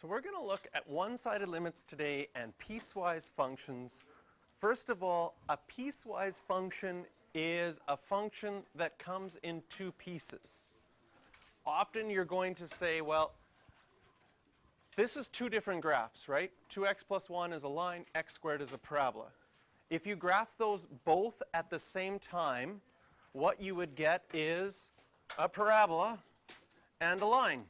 So we're going to look at one-sided limits today and piecewise functions. First of all, a piecewise function is a function that comes in two pieces. Often you're going to say, well, this is two different graphs, right? 2x plus 1 is a line, x squared is a parabola. If you graph those both at the same time, what you would get is a parabola and a line.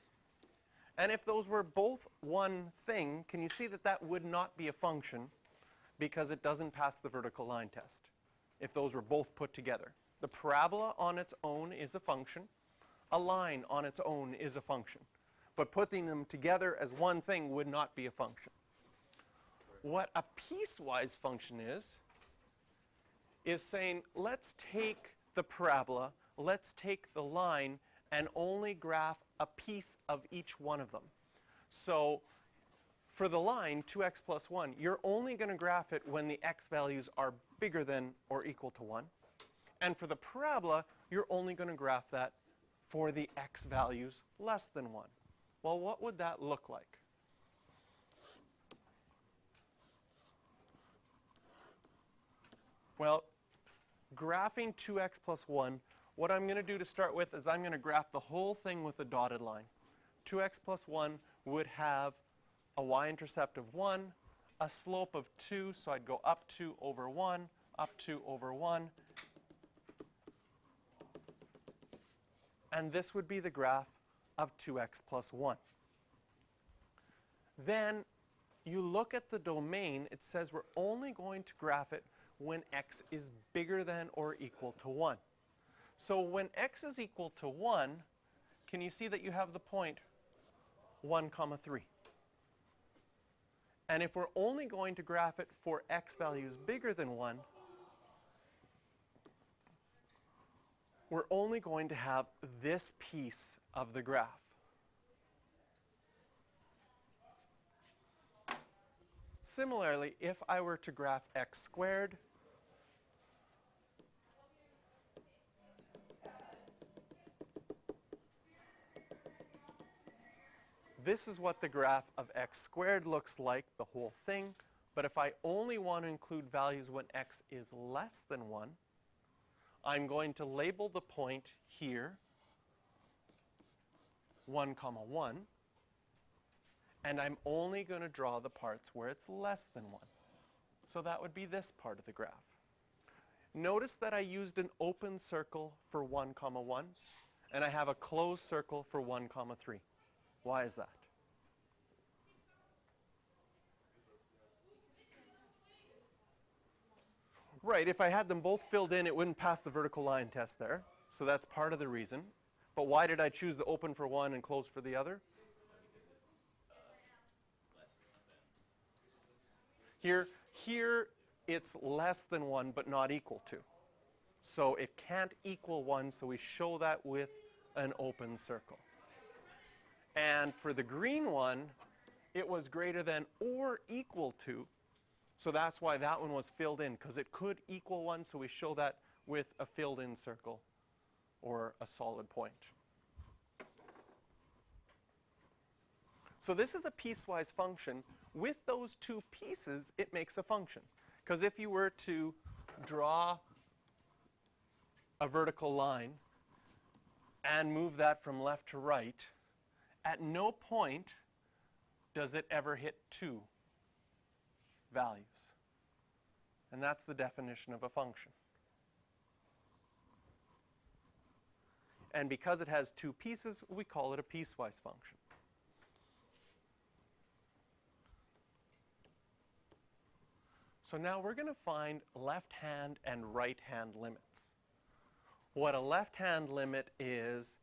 And if those were both one thing, can you see that that would not be a function because it doesn't pass the vertical line test if those were both put together? The parabola on its own is a function. A line on its own is a function. But putting them together as one thing would not be a function. What a piecewise function is saying, let's take the parabola, let's take the line, and only graph a piece of each one of them. So for the line, 2x plus 1, you're only going to graph it when the x values are bigger than or equal to 1. And for the parabola, you're only going to graph that for the x values less than 1. Well, what would that look like? Well, graphing 2x plus 1, what I'm going to do to start with is I'm going to graph the whole thing with a dotted line. 2x plus 1 would have a y-intercept of 1, a slope of 2, so I'd go up 2 over 1, up 2 over 1. And this would be the graph of 2x plus 1. Then you look at the domain, it says we're only going to graph it when x is bigger than or equal to 1. So when x is equal to 1, can you see that you have the point 1, 3? And if we're only going to graph it for x values bigger than 1, we're only going to have this piece of the graph. Similarly, if I were to graph x squared, this is what the graph of x squared looks like, the whole thing. But if I only want to include values when x is less than 1, I'm going to label the point here 1, 1. And I'm only going to draw the parts where it's less than 1. So that would be this part of the graph. Notice that I used an open circle for 1, 1, and I have a closed circle for 1, 3. Why is that? Right, if I had them both filled in, it wouldn't pass the vertical line test there. So that's part of the reason. But why did I choose the open for one and closed for the other? Here it's less than 1 but not equal to. So it can't equal 1, so we show that with an open circle. And for the green one, it was greater than or equal to. So that's why that one was filled in, because it could equal 1, so we show that with a filled in circle or a solid point. So this is a piecewise function. With those two pieces, it makes a function. Because if you were to draw a vertical line and move that from left to right, at no point does it ever hit 2 values. And that's the definition of a function. And because it has 2 pieces, we call it a piecewise function. So now we're going to find left-hand and right-hand limits. What a left-hand limit is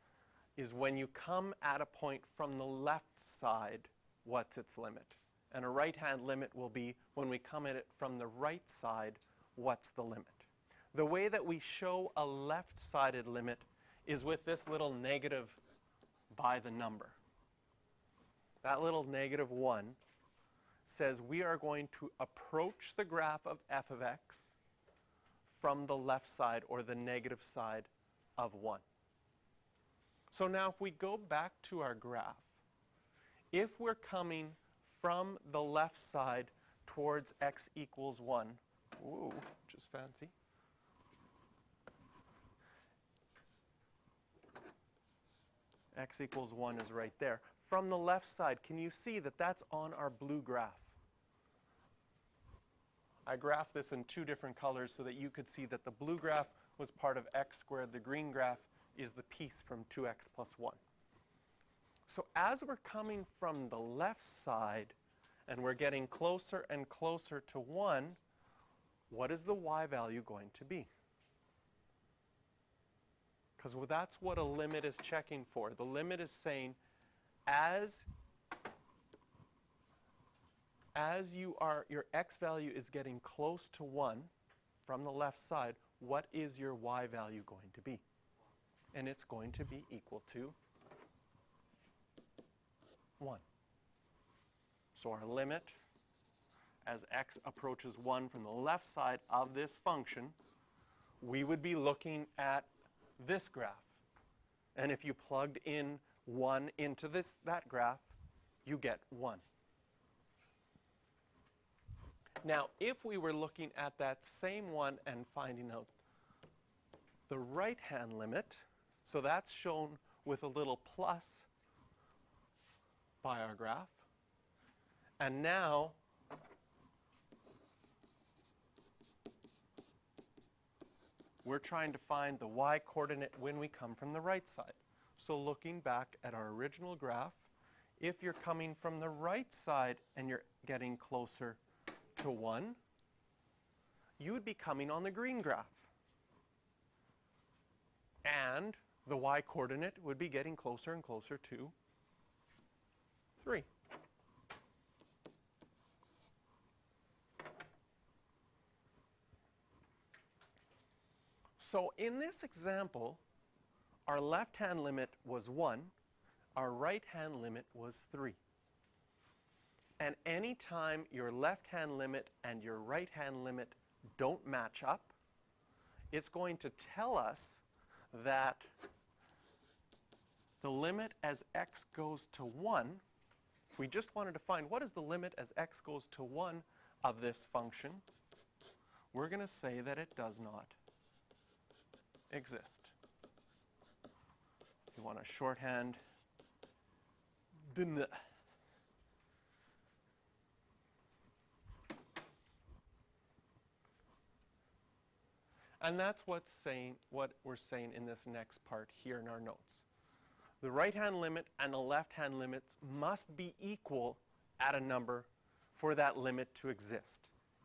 when you come at a point from the left side, what's its limit? And a right-hand limit will be when we come at it from the right side, what's the limit? The way that we show a left-sided limit is with this little negative by the number. That little -1 says we are going to approach the graph of f of x from the left side or the negative side of 1. So now if we go back to our graph, if we're coming from the left side towards x equals 1, ooh, which is fancy, x equals 1 is right there. From the left side, can you see that that's on our blue graph? I graphed this in 2 different colors so that you could see that the blue graph was part of x squared. The green graph is the piece from 2x plus 1. So as we're coming from the left side and we're getting closer and closer to 1, what is the y value going to be? Because that's what a limit is checking for. The limit is saying as your x value is getting close to 1 from the left side, what is your y value going to be? And it's going to be equal to 1. So our limit as x approaches 1 from the left side of this function, we would be looking at this graph. And if you plugged in 1 into that graph, you get 1. Now, if we were looking at that same one and finding out the right-hand limit, so that's shown with a little plus by our graph. And now we're trying to find the y-coordinate when we come from the right side. So looking back at our original graph, if you're coming from the right side and you're getting closer to 1, you would be coming on the green graph. And the y-coordinate would be getting closer and closer to 3. So in this example, our left-hand limit was 1, our right-hand limit was 3. And anytime your left-hand limit and your right-hand limit don't match up, it's going to tell us that the limit as x goes to 1, if we just wanted to find what is the limit as x goes to 1 of this function, we're going to say that it does not exist. If you want a shorthand, didn't. And that's what we're saying in this next part here in our notes. The right-hand limit and the left-hand limits must be equal at a number for that limit to exist.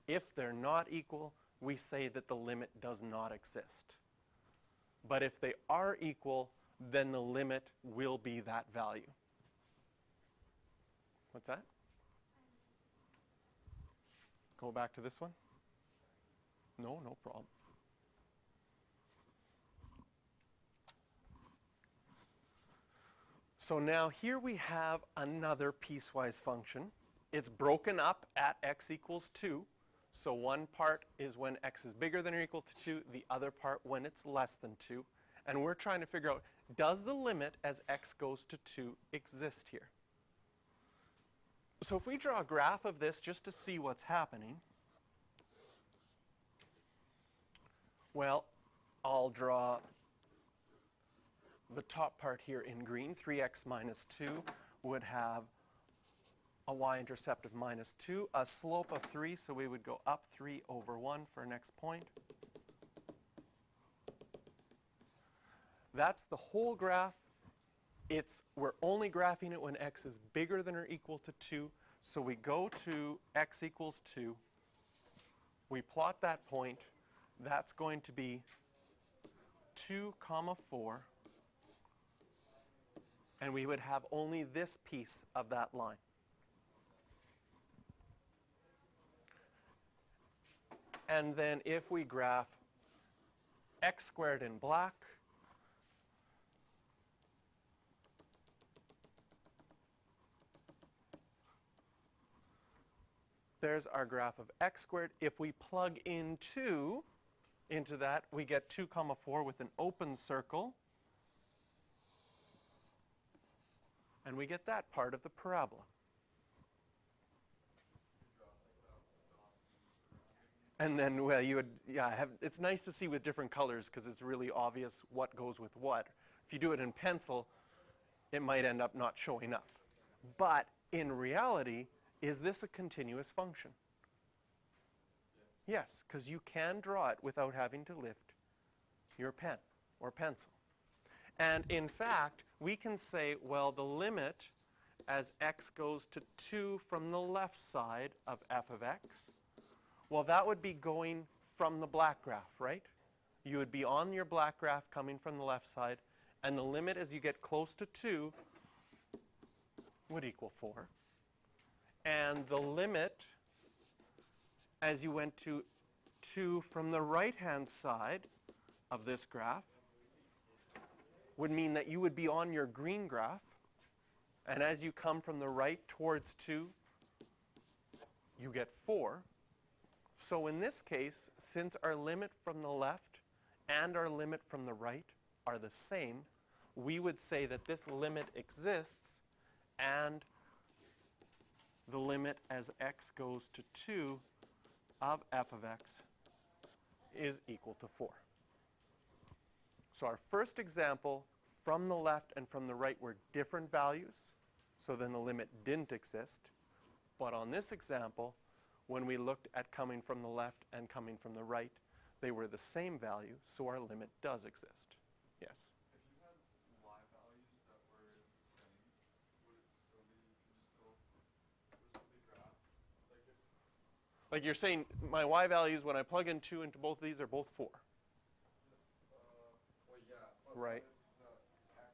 If they're not equal, we say that the limit does not exist. But if they are equal, then the limit will be that value. What's that? Go back to this one? No, no problem. So now here we have another piecewise function. It's broken up at x equals 2. So one part is when x is bigger than or equal to 2, the other part when it's less than 2. And we're trying to figure out, does the limit as x goes to 2 exist here? So if we draw a graph of this just to see what's happening, well, I'll draw the top part here in green. 3x minus 2 would have a y-intercept of minus 2, a slope of 3, so we would go up 3 over 1 for our next point. That's the whole graph. We're only graphing it when x is bigger than or equal to 2. So we go to x equals 2. We plot that point. That's going to be 2, 4. And we would have only this piece of that line. And then if we graph x squared in black, there's our graph of x squared. If we plug in 2 into that, we get 2, 4 with an open circle. And we get that part of the parabola. And then, well, you would, yeah, it's nice to see with different colors because it's really obvious what goes with what. If you do it in pencil, it might end up not showing up. But in reality, is this a continuous function? Yes, because you can draw it without having to lift your pen or pencil. And in fact, we can say, well, the limit as x goes to 2 from the left side of f of x, well, that would be going from the black graph, right? You would be on your black graph coming from the left side, and the limit as you get close to 2 would equal 4. And the limit as you went to 2 from the right-hand side of this graph would mean that you would be on your green graph, and as you come from the right towards 2, you get 4. So in this case, since our limit from the left and our limit from the right are the same, we would say that this limit exists and the limit as x goes to 2 of f of x is equal to 4. So our first example, from the left and from the right were different values, so then the limit didn't exist. But on this example, when we looked at coming from the left and coming from the right, they were the same value, so our limit does exist. Yes? If you had y values that were the same, would it still be, would it still be graph? Like if, Like you're saying, my y values, when I plug in 2 into both of these, are both 4. well, yeah, but Right. what if the x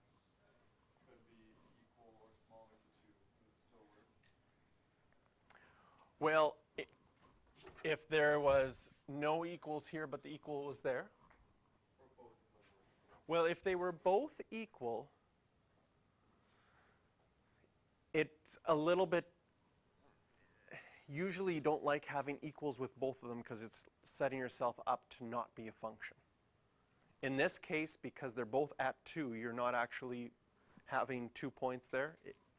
could be equal or smaller to 2? Would it still work? Well, if there was no equals here, but the equal was there. Or both of them work? Well, if they were both equal, it's a little bit, usually you don't like having equals with both of them because it's setting yourself up to not be a function. In this case, because they're both at 2, you're not actually having 2 points there.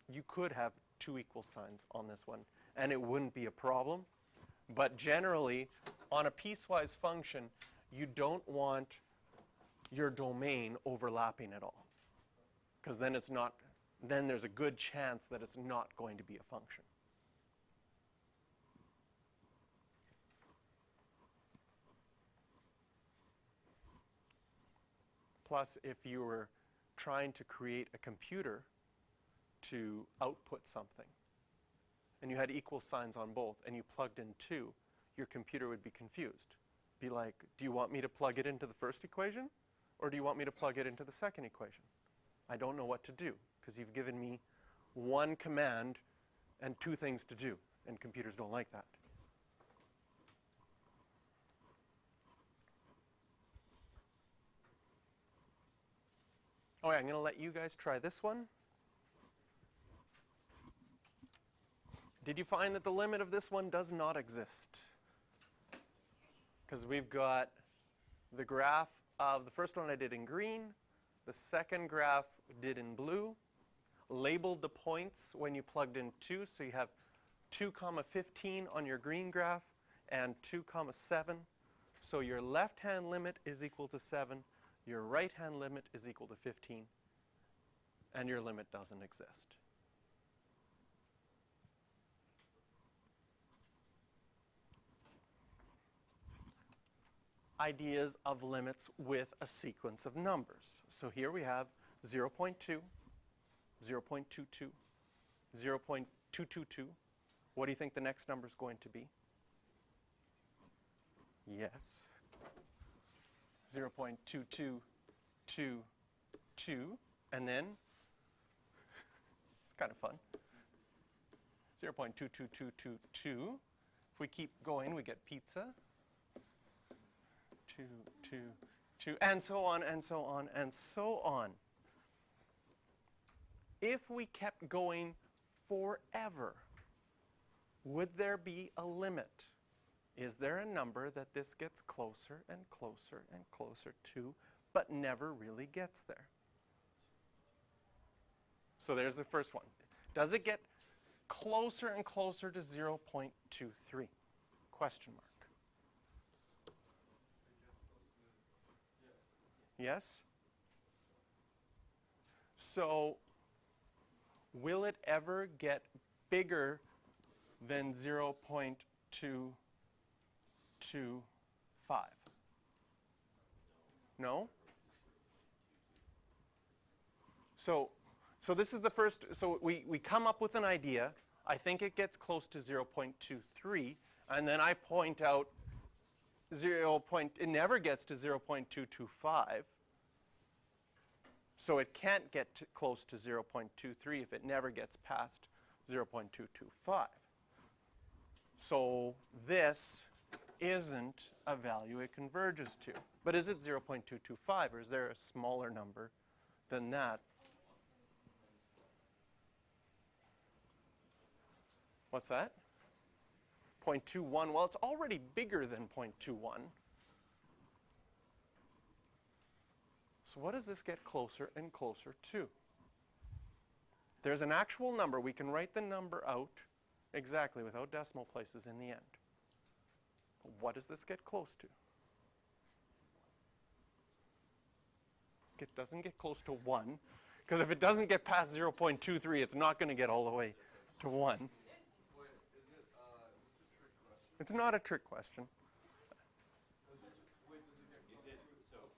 You could have 2 equal signs on this one, and it wouldn't be a problem. But generally, on a piecewise function, you don't want your domain overlapping at all, because then it's not, then there's a good chance that it's not going to be a function. Plus, if you were trying to create a computer to output something, and you had equal signs on both, and you plugged in 2, your computer would be confused. Be like, do you want me to plug it into the first equation, or do you want me to plug it into the second equation? I don't know what to do, because you've given me one command and 2 things to do, and computers don't like that. All right, I'm going to let you guys try this one. Did you find that the limit of this one does not exist? Because we've got the graph of the first one I did in green, the second graph did in blue, labeled the points when you plugged in 2, so you have 2, 15 on your green graph and 2, 7. So your left-hand limit is equal to 7, your right-hand limit is equal to 15, and your limit doesn't exist. Ideas of limits with a sequence of numbers. So here we have 0.2, 0.22, 0.222. What do you think the next number is going to be? Yes. 0.2222, and then, it's kind of fun, 0.22222. If we keep going, we get pizza. 2, 2, 2, and so on, and so on, and so on. If we kept going forever, would there be a limit? Is there a number that this gets closer and closer and closer to, but never really gets there? So there's the first one. Does it get closer and closer to 0.23? Question mark. Yes? So will it ever get bigger than 0.225? No? So this is the first, so we come up with an idea. I think it gets close to 0.23, and then I point out it never gets to 0.225. So it can't get close to 0.23 if it never gets past 0.225. So this isn't a value it converges to. But is it 0.225, or is there a smaller number than that? What's that? 0.21. Well, it's already bigger than 0.21. So what does this get closer and closer to? There's an actual number. We can write the number out exactly without decimal places in the end. But what does this get close to? It doesn't get close to 1, because if it doesn't get past 0.23, it's not going to get all the way to 1. Wait, is this a trick question? It's not a trick question. Does it get closer to itself?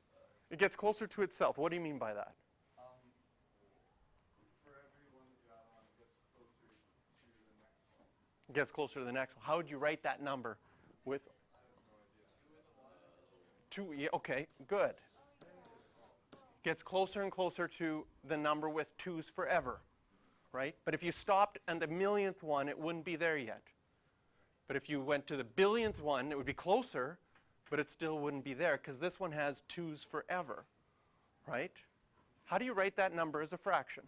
It gets closer to itself. What do you mean by that? For every one that you add on, it gets closer to the next one. It gets closer to the next one. How would you write that number with I have no idea. 2? Yeah, okay, good. Gets closer and closer to the number with 2's forever, right? But if you stopped at the millionth one, it wouldn't be there yet. But if you went to the billionth one, it would be closer, but it still wouldn't be there, because this one has 2's forever, right? How do you write that number as a fraction?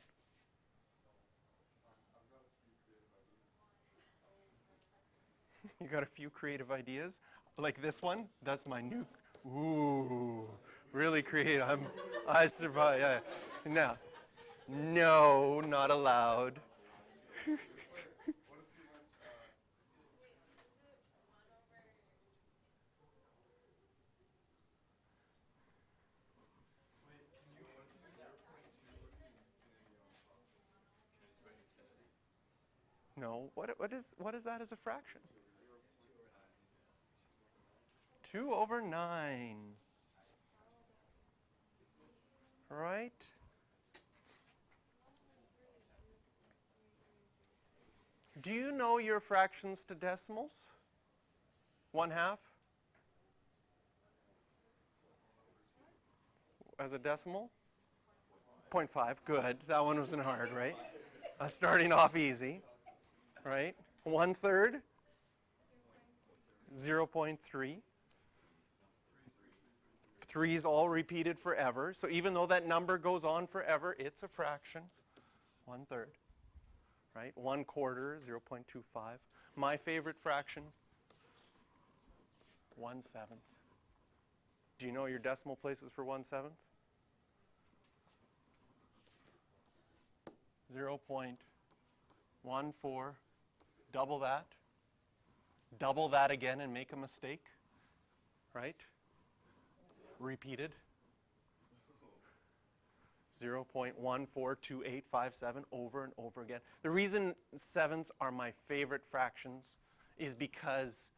You got a few creative ideas? Like this one? That's my new, ooh, really creative. I survive. Yeah. No, not allowed. No, what is that as a fraction? 2/9. Right? Do you know your fractions to decimals? 1/2? As a decimal? 0.5, good. That one wasn't hard, right? Starting off easy, right? 1/3? 0.3. 3's all repeated forever. So even though that number goes on forever, it's a fraction. 1/3, right? 1/4, 0.25. My favorite fraction, 1/7. Do you know your decimal places for 1/7? 0.14. Double that again and make a mistake, right? Repeated. 0.142857 over and over again. The reason 7s are my favorite fractions is because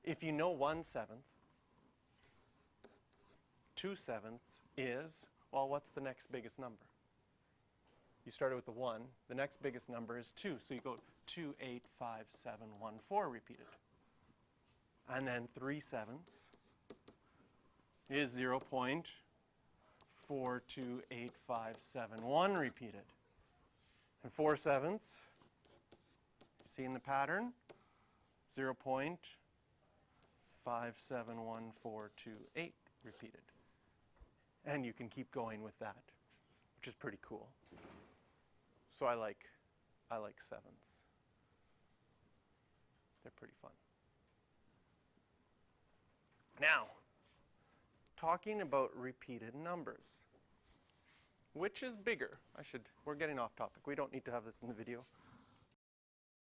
if you know 1/7, 2/7 is, well, what's the next biggest number? You started with the 1. The next biggest number is 2. So you go 2, 8, 5, 7, 1, 4 repeated. And then 3/7 is 0.428571 repeated. And 4/7, seeing the pattern, 0.571428 repeated. And you can keep going with that, which is pretty cool. So I like 7s. They're pretty fun. Now, talking about repeated numbers. Which is bigger? We're getting off topic. We don't need to have this in the video.